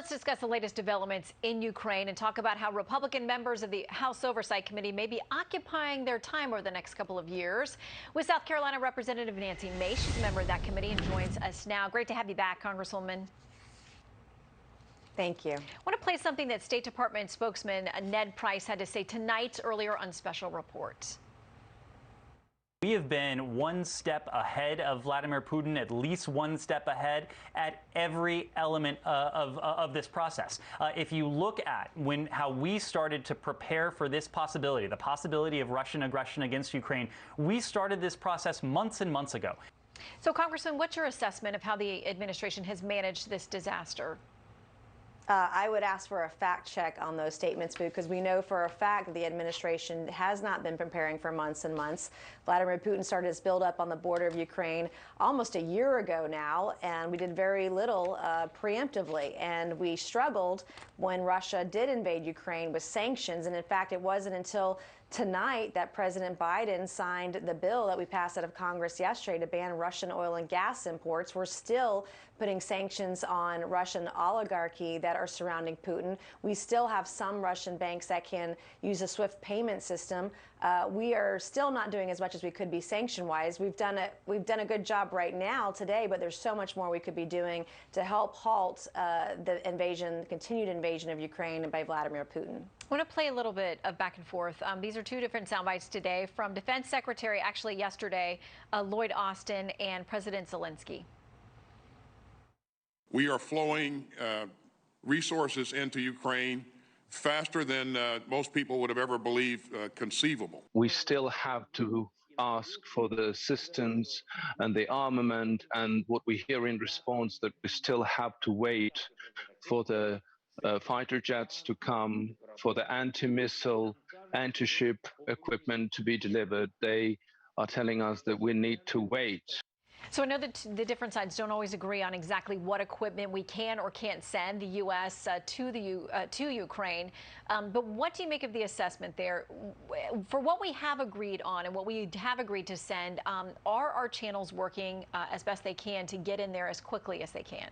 Let's discuss the latest developments in Ukraine and talk about how Republican members of the House Oversight Committee may be occupying their time over the next couple of years. With South Carolina Representative Nancy Mace, she's a member of that committee and joins us now. Great to have you back, Congresswoman. Thank you. I want to play something that State Department spokesman Ned Price had to say tonight earlier on Special Report. We have been one step ahead of Vladimir Putin, at least one step ahead at every element of this process. If you look at how we started to prepare for this possibility, the possibility of Russian aggression against Ukraine, we started this process months and months ago. So, Congressman, what's your assessment of how the administration has managed this disaster? I would ask for a fact check on those statements because we know for a fact that the administration has not been preparing for months and months. Vladimir Putin started his buildup on the border of Ukraine almost a year ago now, and we did very little preemptively. And we struggled when Russia did invade Ukraine with sanctions. And in fact, it wasn't until tonight that President Biden signed the bill that we passed out of Congress yesterday to ban Russian oil and gas imports. We're still putting sanctions on Russian oligarchy that are surrounding Putin. We still have some Russian banks that can use a SWIFT payment system. We are still not doing as much as we could be sanction-wise. We've done a good job right now today, but there's so much more we could be doing to help halt the continued invasion of Ukraine by Vladimir Putin. I want to play a little bit of back and forth. These are two different sound bites today from Defense Secretary, actually yesterday, Lloyd Austin and President Zelensky. We are flowing resources into Ukraine faster than most people would have ever believed conceivable. We still have to ask for the assistance and the armament, and what we hear in response that we still have to wait for the fighter jets to come, for the anti-missile, anti-ship equipment to be delivered. They are telling us that we need to wait. So I know that the different sides don't always agree on exactly what equipment we can or can't send the U.S. to Ukraine. But what do you make of the assessment there? For what we have agreed on and what we have agreed to send, are our channels working as best they can to get in there as quickly as they can?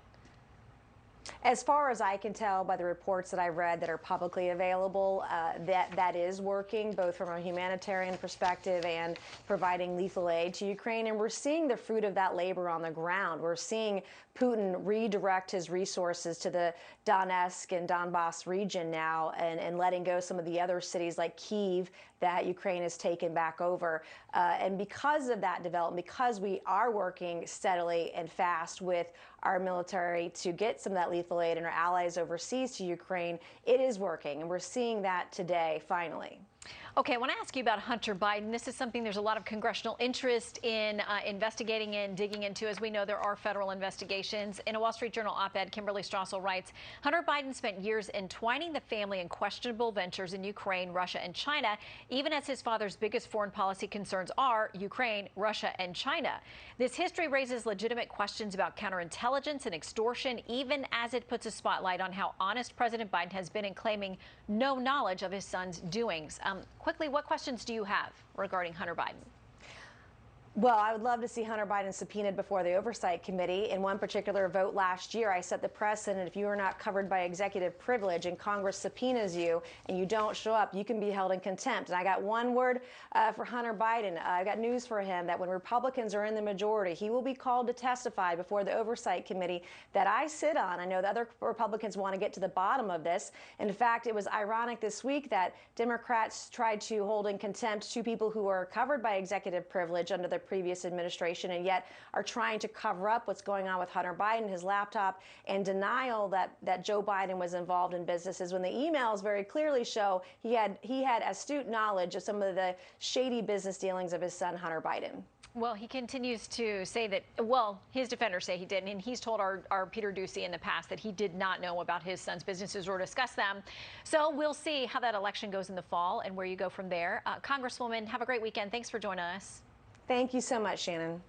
As far as I can tell by the reports that I've read that are publicly available, that is working, both from a humanitarian perspective and providing lethal aid to Ukraine. And we're seeing the fruit of that labor on the ground. We're seeing Putin redirect his resources to the Donetsk and Donbass region now and letting go some of the other cities like Kyiv that Ukraine has taken back over. And because of that development, because we are working steadily and fast with our military to get some of that lethal aid and our allies overseas to Ukraine, it is working. And we're seeing that today, finally. Okay, I want to ask you about Hunter Biden. This is something there's a lot of congressional interest in investigating and digging into. As we know, there are federal investigations. In a Wall Street Journal op-ed, Kimberly Strassel writes, Hunter Biden spent years entwining the family in questionable ventures in Ukraine, Russia, and China, even as his father's biggest foreign policy concerns are Ukraine, Russia, and China. This history raises legitimate questions about counterintelligence and extortion, even as it puts a spotlight on how honest President Biden has been in claiming no knowledge of his son's doings. Quickly, what questions do you have regarding Hunter Biden? Well, I would love to see Hunter Biden subpoenaed before the Oversight Committee. In one particular vote last year, I set the precedent: if you are not covered by executive privilege and Congress subpoenas you and you don't show up, you can be held in contempt. And I got one word for Hunter Biden. I've got news for him that when Republicans are in the majority, he will be called to testify before the Oversight Committee that I sit on. I know the other Republicans want to get to the bottom of this. In fact, it was ironic this week that Democrats tried to hold in contempt two people who are covered by executive privilege under the previous administration, and yet are trying to cover up what's going on with Hunter Biden, his laptop, and denial that Joe Biden was involved in businesses, when the emails very clearly show he had astute knowledge of some of the shady business dealings of his son, Hunter Biden. Well, he continues to say that, well, his defenders say he didn't, and he's told our Peter Doocy in the past that he did not know about his son's businesses or discuss them. So we'll see how that election goes in the fall and where you go from there. Congresswoman, have a great weekend. Thanks for joining us. Thank you so much, Shannon.